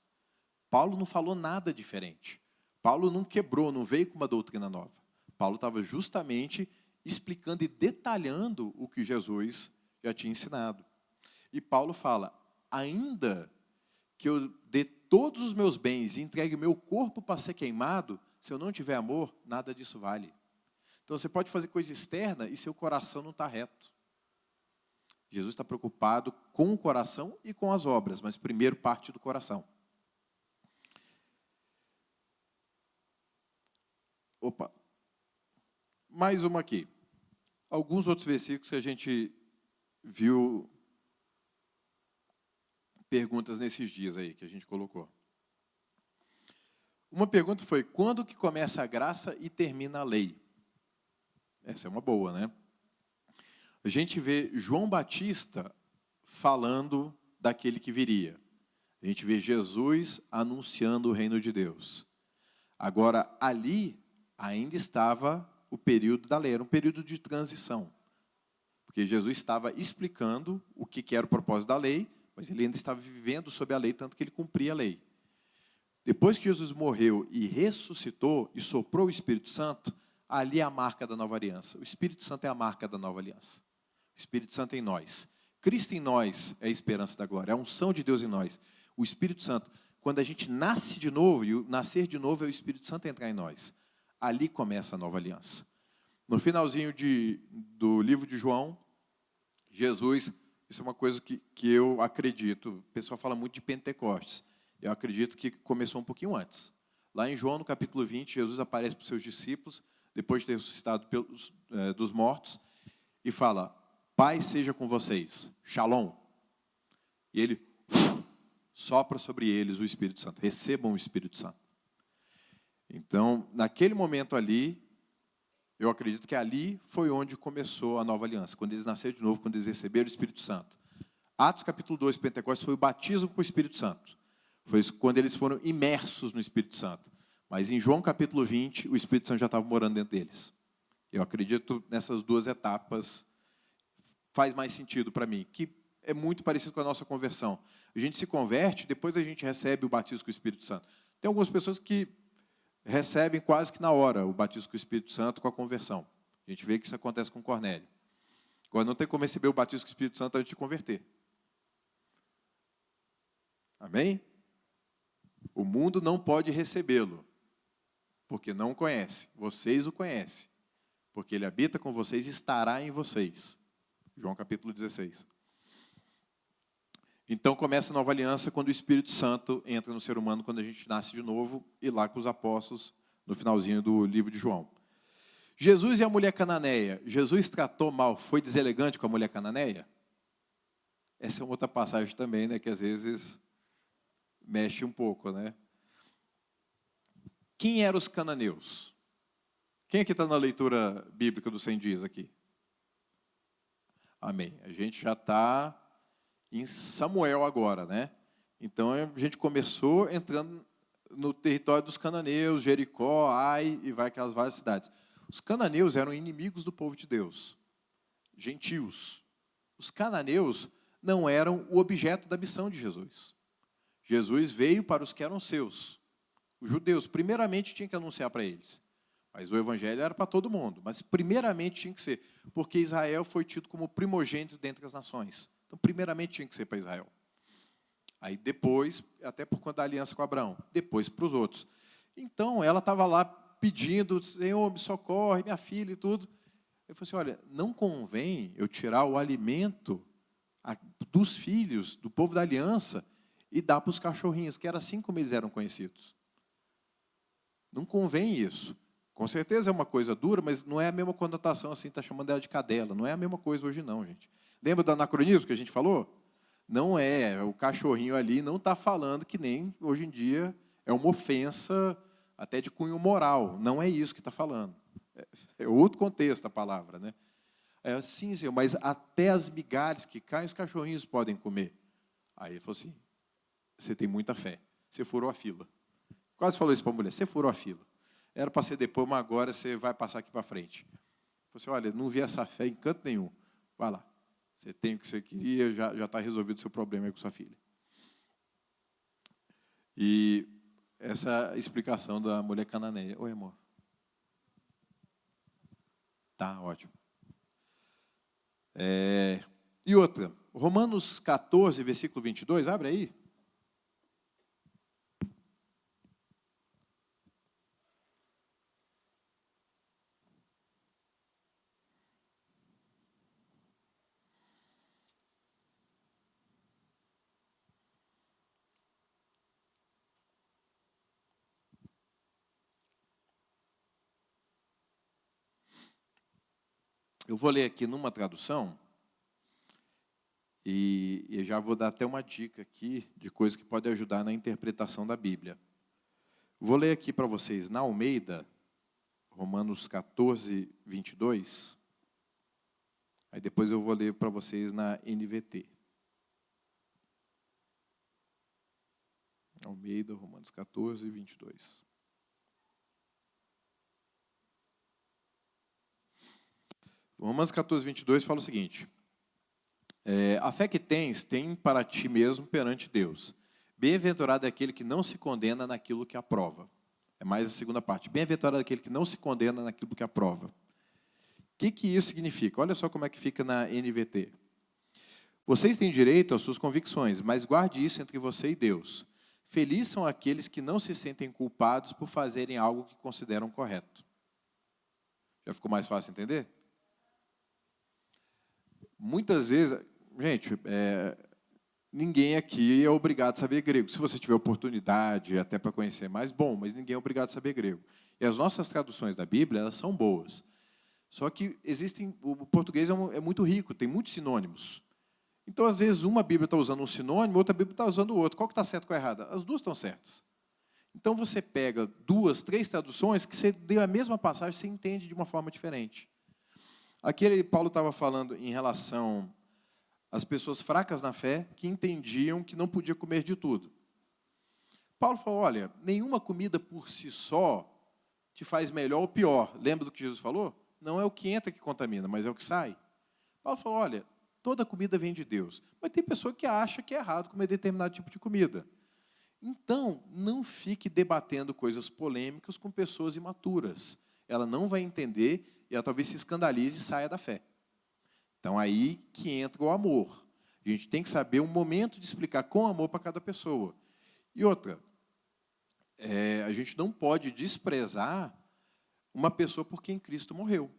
Paulo não falou nada diferente. Paulo não quebrou, não veio com uma doutrina nova. Paulo estava justamente explicando e detalhando o que Jesus já tinha ensinado. E Paulo fala, ainda que eu dê todos os meus bens e entregue meu corpo para ser queimado, se eu não tiver amor, nada disso vale. Então você pode fazer coisa externa e seu coração não está reto. Jesus está preocupado com o coração e com as obras, mas primeiro parte do coração. Opa. Mais uma aqui. Alguns outros versículos que a gente viu perguntas nesses dias aí que a gente colocou. Uma pergunta foi, quando que começa a graça e termina a lei? Essa é uma boa, né? A gente vê João Batista falando daquele que viria. A gente vê Jesus anunciando o reino de Deus. Agora, ali ainda estava o período da lei, era um período de transição. Porque Jesus estava explicando o que era o propósito da lei, mas ele ainda estava vivendo sob a lei, tanto que ele cumpria a lei. Depois que Jesus morreu e ressuscitou e soprou o Espírito Santo, ali é a marca da nova aliança. O Espírito Santo é a marca da nova aliança. O Espírito Santo em nós. Cristo em nós é a esperança da glória, é a unção de Deus em nós. O Espírito Santo, quando a gente nasce de novo, e o nascer de novo é o Espírito Santo entrar em nós. Ali começa a nova aliança. No finalzinho do livro de João, Jesus, isso é uma coisa que eu acredito, o pessoal fala muito de Pentecostes, eu acredito que começou um pouquinho antes. Lá em João, no capítulo 20, Jesus aparece para os seus discípulos, depois de ter ressuscitado dos mortos, e fala, Pai seja com vocês, Shalom. E ele sopra sobre eles o Espírito Santo, recebam o Espírito Santo. Então, naquele momento ali, eu acredito que ali foi onde começou a nova aliança, quando eles nasceram de novo, quando eles receberam o Espírito Santo. Atos capítulo 2, Pentecostes, foi o batismo com o Espírito Santo. Foi quando eles foram imersos no Espírito Santo. Mas em João capítulo 20, o Espírito Santo já estava morando dentro deles. Eu acredito nessas duas etapas, faz mais sentido para mim, que é muito parecido com a nossa conversão. A gente se converte, depois a gente recebe o batismo com o Espírito Santo. Tem algumas pessoas que recebem quase que na hora o batismo com o Espírito Santo com a conversão. A gente vê que isso acontece com Cornélio. Agora, não tem como receber o batismo com o Espírito Santo antes de converter. Amém? O mundo não pode recebê-lo, porque não o conhece. Vocês o conhecem, porque ele habita com vocês e estará em vocês. João capítulo 16. Então começa a nova aliança quando o Espírito Santo entra no ser humano, quando a gente nasce de novo, e lá com os apóstolos, no finalzinho do livro de João. Jesus e a mulher cananeia. Jesus tratou mal, foi deselegante com a mulher cananeia? Essa é uma outra passagem também, né, que às vezes mexe um pouco, né? Quem eram os cananeus? Quem aqui está na leitura bíblica dos 100 dias aqui? Amém. A gente já está em Samuel agora, né? Então a gente começou entrando no território dos cananeus, Jericó, Ai, e vai aquelas várias cidades. Os cananeus eram inimigos do povo de Deus, gentios. Os cananeus não eram o objeto da missão de Jesus. Jesus veio para os que eram seus. Os judeus, primeiramente, tinha que anunciar para eles. Mas o evangelho era para todo mundo. Mas primeiramente tinha que ser, porque Israel foi tido como primogênito dentre as nações. Então, primeiramente tinha que ser para Israel. Aí depois, até por conta da aliança com Abraão, depois para os outros. Então, ela estava lá pedindo, Senhor, me socorre, minha filha e tudo. Eu falei assim, olha, não convém eu tirar o alimento dos filhos, do povo da aliança, e dar para os cachorrinhos, que era assim como eles eram conhecidos. Não convém isso. Com certeza é uma coisa dura, mas não é a mesma conotação assim, está chamando ela de cadela. Não é a mesma coisa hoje não, gente. Lembra do anacronismo que a gente falou? Não é, o cachorrinho ali não está falando que nem hoje em dia é uma ofensa até de cunho moral. Não é isso que está falando. É outro contexto a palavra, né? É assim, Senhor, mas até as migalhas que caem, os cachorrinhos podem comer. Aí ele falou assim, você tem muita fé, você furou a fila. Quase falou isso para a mulher, você furou a fila. Era para ser depois, mas agora você vai passar aqui para frente. Falei assim, olha, não vi essa fé em canto nenhum. Vai lá, você tem o que você queria, já está resolvido o seu problema aí com sua filha. E essa explicação da mulher cananeia. Oi, amor. Tá, ótimo. E outra, Romanos 14, versículo 22, abre aí. Eu vou ler aqui numa tradução, e eu já vou dar até uma dica aqui de coisa que pode ajudar na interpretação da Bíblia. Vou ler aqui para vocês na Almeida, Romanos 14, 22. Aí depois eu vou ler para vocês na NVT. Almeida, Romanos 14, 22. Romanos 14, 22 fala o seguinte. A fé que tens, tem para ti mesmo perante Deus. Bem-aventurado é aquele que não se condena naquilo que aprova. É mais a segunda parte. Bem-aventurado é aquele que não se condena naquilo que aprova. O que isso significa? Olha só como é que fica na NVT. Vocês têm direito às suas convicções, mas guarde isso entre você e Deus. Felizes são aqueles que não se sentem culpados por fazerem algo que consideram correto. Já ficou mais fácil entender? Muitas vezes, gente, ninguém aqui é obrigado a saber grego. Se você tiver oportunidade, até para conhecer mais, bom, mas ninguém é obrigado a saber grego. E as nossas traduções da Bíblia, elas são boas. Só que o português é muito rico, tem muitos sinônimos. Então, às vezes, uma Bíblia está usando um sinônimo, outra Bíblia está usando o outro. Qual que está certo e qual é errado? As duas estão certas. Então, você pega 2, 3 traduções que você deu a mesma passagem, você entende de uma forma diferente. Aqui, Paulo estava falando em relação às pessoas fracas na fé, que entendiam que não podia comer de tudo. Paulo falou, olha, nenhuma comida por si só te faz melhor ou pior. Lembra do que Jesus falou? Não é o que entra que contamina, mas é o que sai. Paulo falou, olha, toda comida vem de Deus. Mas tem pessoa que acha que é errado comer determinado tipo de comida. Então, não fique debatendo coisas polêmicas com pessoas imaturas. Ela não vai entender e ela talvez se escandalize e saia da fé. Então, aí que entra o amor. A gente tem que saber um momento de explicar com amor para cada pessoa. E outra, a gente não pode desprezar uma pessoa por quem Cristo morreu.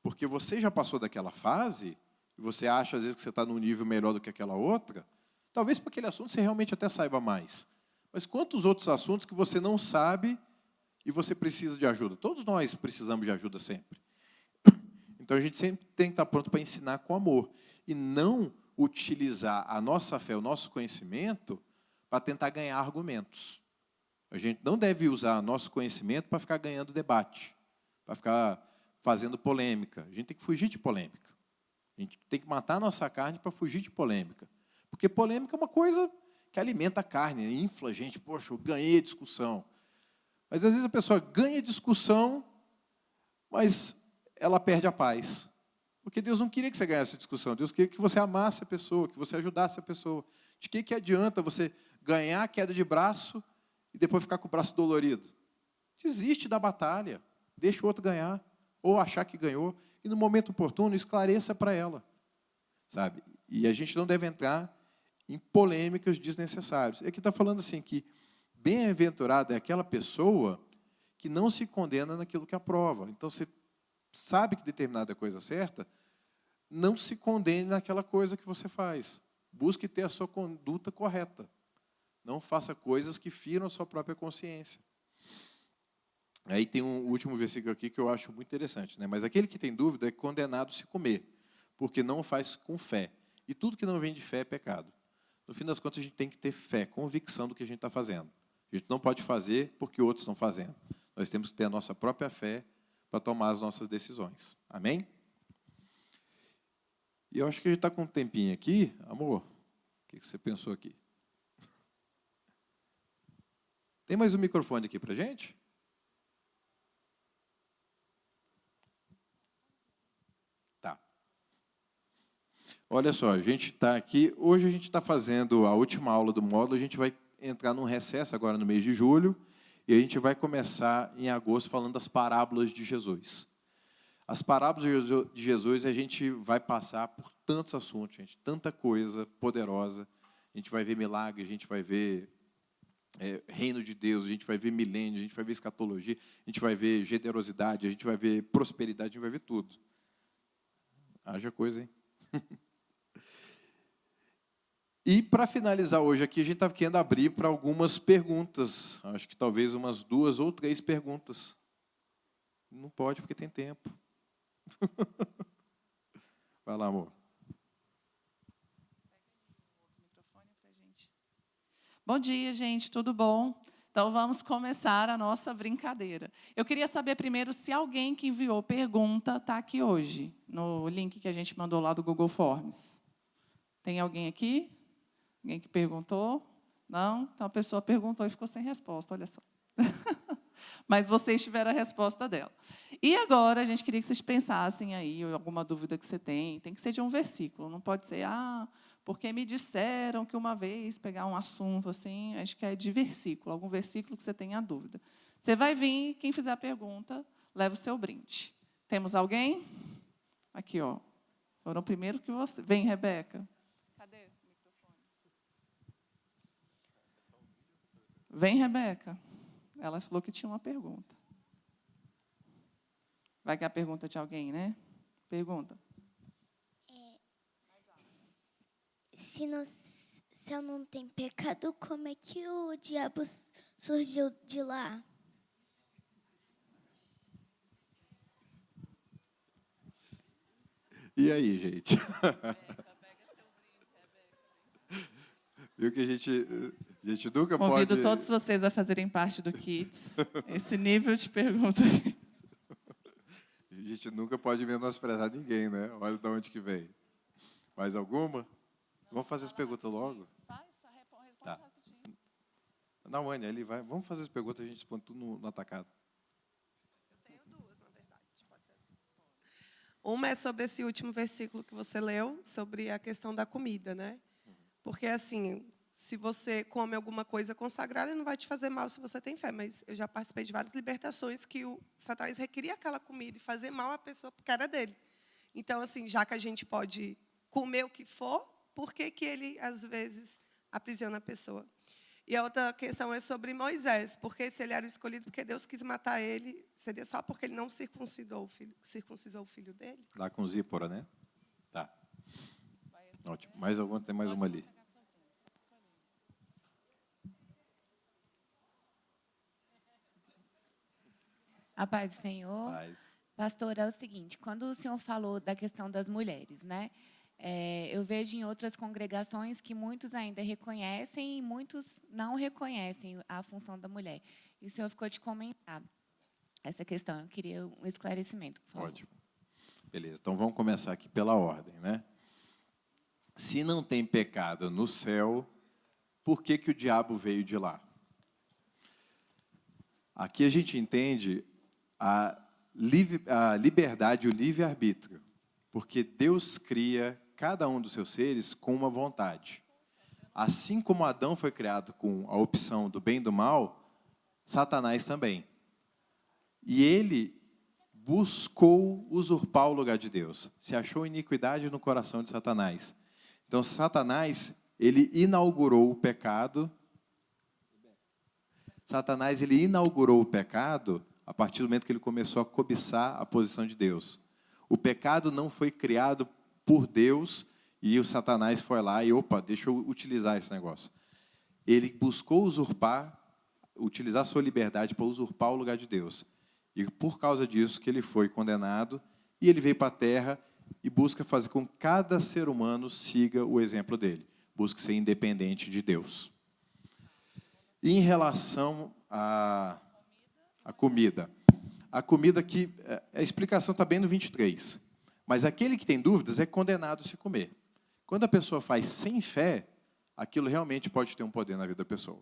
Porque você já passou daquela fase, e você acha, às vezes, que você está num nível melhor do que aquela outra, talvez para aquele assunto você realmente até saiba mais. Mas quantos outros assuntos que você não sabe e você precisa de ajuda? Todos nós precisamos de ajuda sempre. Então, a gente sempre tem que estar pronto para ensinar com amor. E não utilizar a nossa fé, o nosso conhecimento, para tentar ganhar argumentos. A gente não deve usar nosso conhecimento para ficar ganhando debate, para ficar fazendo polêmica. A gente tem que fugir de polêmica. A gente tem que matar a nossa carne para fugir de polêmica. Porque polêmica é uma coisa que alimenta a carne, infla a gente. Poxa, eu ganhei a discussão. Mas, às vezes, a pessoa ganha a discussão, mas ela perde a paz. Porque Deus não queria que você ganhasse a discussão. Deus queria que você amasse a pessoa, que você ajudasse a pessoa. De que adianta você ganhar a queda de braço e depois ficar com o braço dolorido? Desiste da batalha. Deixa o outro ganhar, ou achar que ganhou, e no momento oportuno esclareça para ela, sabe? E a gente não deve entrar em polêmicas desnecessárias. E aqui está falando assim que bem-aventurada é aquela pessoa que não se condena naquilo que aprova. Então, você sabe que determinada coisa é certa, não se condene naquela coisa que você faz. Busque ter a sua conduta correta. Não faça coisas que firam a sua própria consciência. Aí tem um último versículo aqui que eu acho muito interessante, né? Mas aquele que tem dúvida é condenado a se comer, porque não faz com fé. E tudo que não vem de fé é pecado. No fim das contas, a gente tem que ter fé, convicção do que a gente está fazendo. A gente não pode fazer porque outros estão fazendo. Nós temos que ter a nossa própria fé para tomar as nossas decisões. Amém? E eu acho que a gente está com um tempinho aqui. Amor, o que você pensou aqui? Tem mais um microfone aqui para a gente? Tá. Olha só, a gente está aqui. Hoje a gente está fazendo a última aula do módulo. A gente vai entrar num recesso agora no mês de julho. E a gente vai começar em agosto falando das parábolas de Jesus. As parábolas de Jesus, a gente vai passar por tantos assuntos, gente, tanta coisa poderosa. A gente vai ver milagre, a gente vai ver reino de Deus, a gente vai ver milênio, a gente vai ver escatologia, a gente vai ver generosidade, a gente vai ver prosperidade, a gente vai ver tudo. Haja coisa, hein? E, para finalizar hoje aqui, a gente está querendo abrir para algumas perguntas. Acho que talvez umas 2 ou 3 perguntas. Não pode, porque tem tempo. Vai lá, amor. Bom dia, gente, tudo bom? Então, vamos começar a nossa brincadeira. Eu queria saber primeiro se alguém que enviou pergunta está aqui hoje, no link que a gente mandou lá do Google Forms. Tem alguém aqui? Alguém que perguntou? Não? Então, a pessoa perguntou e ficou sem resposta, olha só. Mas vocês tiveram a resposta dela. E agora, a gente queria que vocês pensassem aí, alguma dúvida que você tem que ser de um versículo, não pode ser, porque me disseram que uma vez, pegar um assunto assim, acho que é de versículo, algum versículo que você tenha dúvida. Você vai vir, quem fizer a pergunta, leva o seu brinde. Temos alguém? Aqui, ó. Foram primeiro que você. Vem, Rebeca. Cadê o microfone? Vem, Rebeca. Ela falou que tinha uma pergunta. Vai que é a pergunta de alguém, né? Pergunta. Se eu não tenho pecado, como é que o diabo surgiu de lá? E aí, gente? Viu que a gente nunca pode... Convido todos vocês a fazerem parte do Kids. Esse nível de pergunta. A gente nunca pode menosprezar ninguém, né? Olha de onde que vem. Mais alguma? Vamos fazer as perguntas logo? Responde Tá. rapidinho. Não, Anne, ali vai. Vamos fazer as perguntas, a gente responde tudo no atacado. Eu tenho 2, na verdade. Pode ser. Uma é sobre esse último versículo que você leu, sobre a questão da comida, né? Porque, assim, se você come alguma coisa consagrada, não vai te fazer mal se você tem fé. Mas eu já participei de várias libertações que o Satanás requeria aquela comida e fazer mal à pessoa porque era dele. Então, assim, já que a gente pode comer o que for, por que que ele, às vezes, aprisiona a pessoa? E a outra questão é sobre Moisés, porque se ele era o escolhido porque Deus quis matar ele, seria só porque ele não circuncidou o filho dele? Lá com Zípora, né? Tá. Ótimo. Mais alguma? Tem mais uma ali. A paz do Senhor. Paz. Pastor, é o seguinte, quando o senhor falou da questão das mulheres, né? Eu vejo em outras congregações que muitos ainda reconhecem e muitos não reconhecem a função da mulher. E o senhor ficou de comentar essa questão. Eu queria um esclarecimento, por favor. Ótimo. Beleza, então vamos começar aqui pela ordem, né? Se não tem pecado no céu, por que que o diabo veio de lá? Aqui a gente entende a liberdade e o livre-arbítrio, porque Deus cria cada um dos seus seres com uma vontade. Assim como Adão foi criado com a opção do bem e do mal, Satanás também. E ele buscou usurpar o lugar de Deus. Se achou iniquidade no coração de Satanás. Então, Satanás, ele inaugurou o pecado. Satanás, ele inaugurou o pecado a partir do momento que ele começou a cobiçar a posição de Deus. O pecado não foi criado por Deus e o Satanás foi lá e, opa, deixa eu utilizar esse negócio. Ele buscou utilizar sua liberdade para usurpar o lugar de Deus. E por causa disso que ele foi condenado, e ele veio para a terra e busca fazer com que cada ser humano siga o exemplo dele. Busca ser independente de Deus. E em relação à comida. A comida que, a explicação está bem no 23. Mas aquele que tem dúvidas é condenado a se comer. Quando a pessoa faz sem fé, aquilo realmente pode ter um poder na vida da pessoa.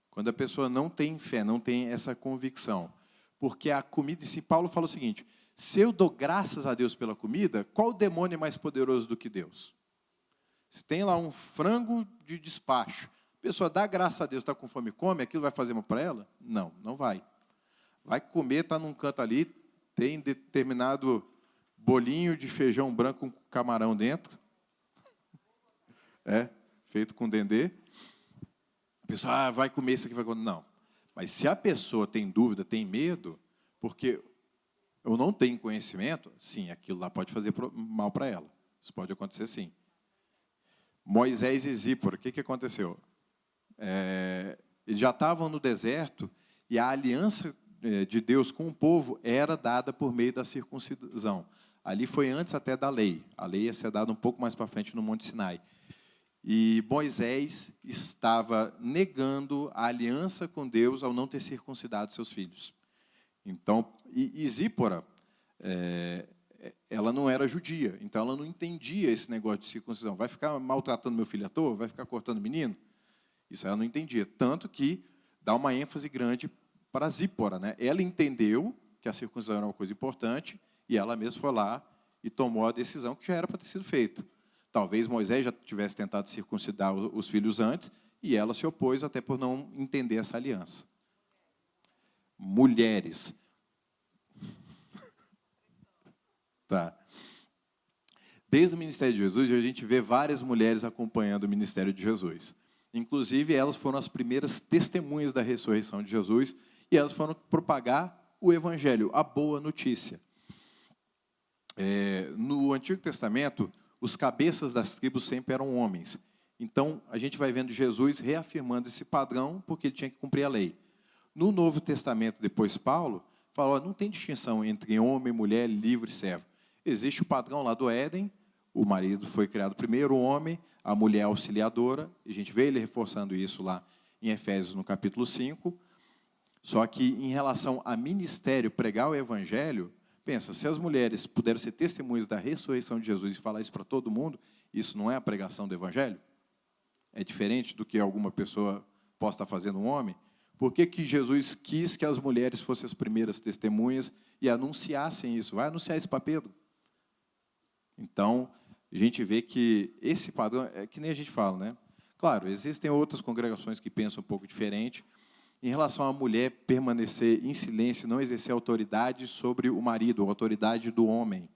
Quando a pessoa não tem fé, não tem essa convicção. Porque a comida, e se Paulo fala o seguinte, se eu dou graças a Deus pela comida, qual demônio é mais poderoso do que Deus? Se tem lá um frango de despacho, a pessoa dá graças a Deus, está com fome e come, aquilo vai fazer mal para ela? Não, não vai. Vai comer, está num canto ali, tem determinado bolinho de feijão branco com camarão dentro. Feito com dendê. A pessoa, vai comer isso aqui, vai comer. Não. Mas se a pessoa tem dúvida, tem medo, porque eu não tenho conhecimento, sim, aquilo lá pode fazer mal para ela. Isso pode acontecer, sim. Moisés e Zípora, o que aconteceu? Eles já estavam no deserto e a aliança de Deus com o povo era dada por meio da circuncisão. Ali foi antes até da lei. A lei ia ser dada um pouco mais para frente no Monte Sinai. E Moisés estava negando a aliança com Deus ao não ter circuncidado seus filhos. Então, e Zípora, ela não era judia, então ela não entendia esse negócio de circuncisão. Vai ficar maltratando meu filho à toa? Vai ficar cortando menino? Isso ela não entendia. Tanto que dá uma ênfase grande para Zípora, né? Ela entendeu que a circuncisão era uma coisa importante e ela mesma foi lá e tomou a decisão que já era para ter sido feita. Talvez Moisés já tivesse tentado circuncidar os filhos antes e ela se opôs até por não entender essa aliança. Mulheres. Tá. Desde o ministério de Jesus, a gente vê várias mulheres acompanhando o ministério de Jesus. Inclusive, elas foram as primeiras testemunhas da ressurreição de Jesus e elas foram propagar o evangelho, a boa notícia. No Antigo Testamento, os cabeças das tribos sempre eram homens. Então, a gente vai vendo Jesus reafirmando esse padrão, porque ele tinha que cumprir a lei. No Novo Testamento, depois Paulo, fala, não tem distinção entre homem, mulher, livre e servo. Existe o padrão lá do Éden, o marido foi criado primeiro, o homem, a mulher auxiliadora, e a gente vê ele reforçando isso lá em Efésios, no capítulo 5. Só que, em relação a ministério, pregar o evangelho, pensa, se as mulheres puderam ser testemunhas da ressurreição de Jesus e falar isso para todo mundo, isso não é a pregação do evangelho? É diferente do que alguma pessoa possa estar fazendo um homem? Por que Jesus quis que as mulheres fossem as primeiras testemunhas e anunciassem isso? Vai anunciar isso para Pedro. Então, a gente vê que esse padrão, é que nem a gente fala, né? Claro, existem outras congregações que pensam um pouco diferente. Em relação à mulher permanecer em silêncio, não exercer autoridade sobre o marido, a autoridade do homem.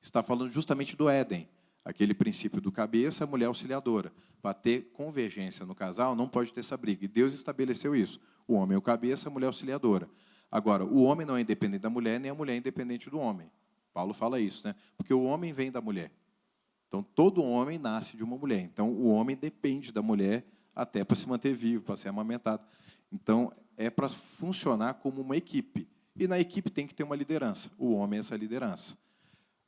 Está falando justamente do Éden, aquele princípio do cabeça, a mulher auxiliadora. Para ter convergência no casal, não pode ter essa briga. E Deus estabeleceu isso. O homem é o cabeça, a mulher auxiliadora. Agora, o homem não é independente da mulher, nem a mulher é independente do homem. Paulo fala isso, né? Porque o homem vem da mulher. Então, todo homem nasce de uma mulher. Então, o homem depende da mulher até para se manter vivo, para ser amamentado. Então, é para funcionar como uma equipe. E na equipe tem que ter uma liderança. O homem é essa liderança.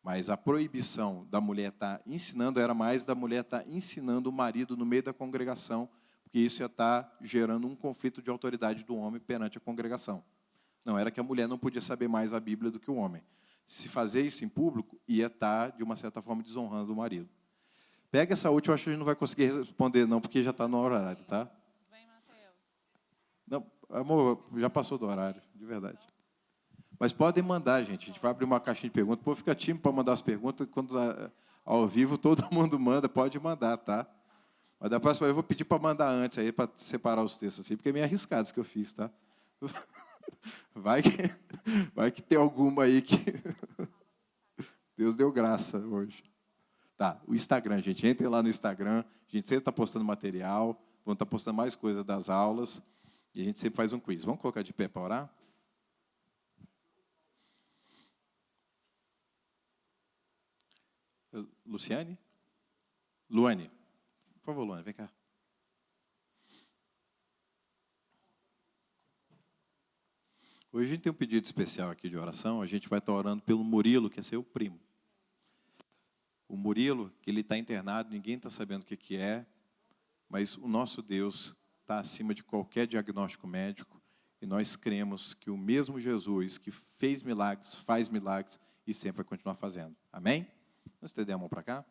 Mas a proibição da mulher estar ensinando era mais da mulher estar ensinando o marido no meio da congregação, porque isso ia estar gerando um conflito de autoridade do homem perante a congregação. Não era que a mulher não podia saber mais a Bíblia do que o homem. Se fazer isso em público, ia estar, de uma certa forma, desonrando o marido. Pega essa última, acho que a gente não vai conseguir responder, não, porque já está no horário, tá? Vem, Mateus. Não, amor, já passou do horário, de verdade. Mas podem mandar, gente. A gente vai abrir uma caixinha de perguntas. Pô, fica tímido para mandar as perguntas. Quando ao vivo todo mundo manda, pode mandar, tá? Mas da próxima vez eu vou pedir para mandar antes aí, para separar os textos assim, porque é meio arriscado isso que eu fiz, tá? Vai que tem alguma aí que Deus deu graça hoje. Tá, o Instagram, gente. Entrem lá no Instagram. A gente sempre está postando material. Vamos estar postando mais coisas das aulas. E a gente sempre faz um quiz. Vamos colocar de pé para orar? Luciane? Luane. Por favor, Luane, vem cá. Hoje a gente tem um pedido especial aqui de oração. A gente vai estar orando pelo Murilo, que é seu primo. O Murilo, que ele está internado, ninguém está sabendo o que é, mas o nosso Deus está acima de qualquer diagnóstico médico, e nós cremos que o mesmo Jesus que fez milagres, faz milagres, e sempre vai continuar fazendo. Amém? Vamos estender a mão para cá?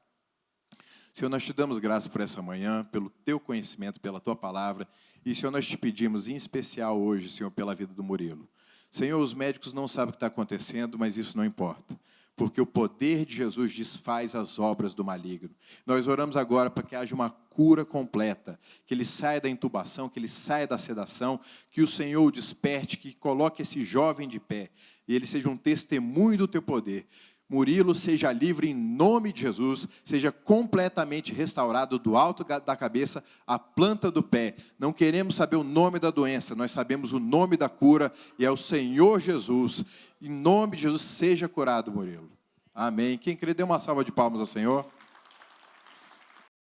Senhor, nós te damos graça por essa manhã, pelo teu conhecimento, pela tua palavra, e, Senhor, nós te pedimos, em especial hoje, Senhor, pela vida do Murilo. Senhor, os médicos não sabem o que está acontecendo, mas isso não importa, porque o poder de Jesus desfaz as obras do maligno. Nós oramos agora para que haja uma cura completa, que ele saia da intubação, que ele saia da sedação, que o Senhor o desperte, que coloque esse jovem de pé, e ele seja um testemunho do teu poder. Murilo seja livre em nome de Jesus, seja completamente restaurado do alto da cabeça à planta do pé. Não queremos saber o nome da doença, nós sabemos o nome da cura, e é o Senhor Jesus. Em nome de Jesus, seja curado, Murilo. Amém. Quem crê, dê uma salva de palmas ao Senhor.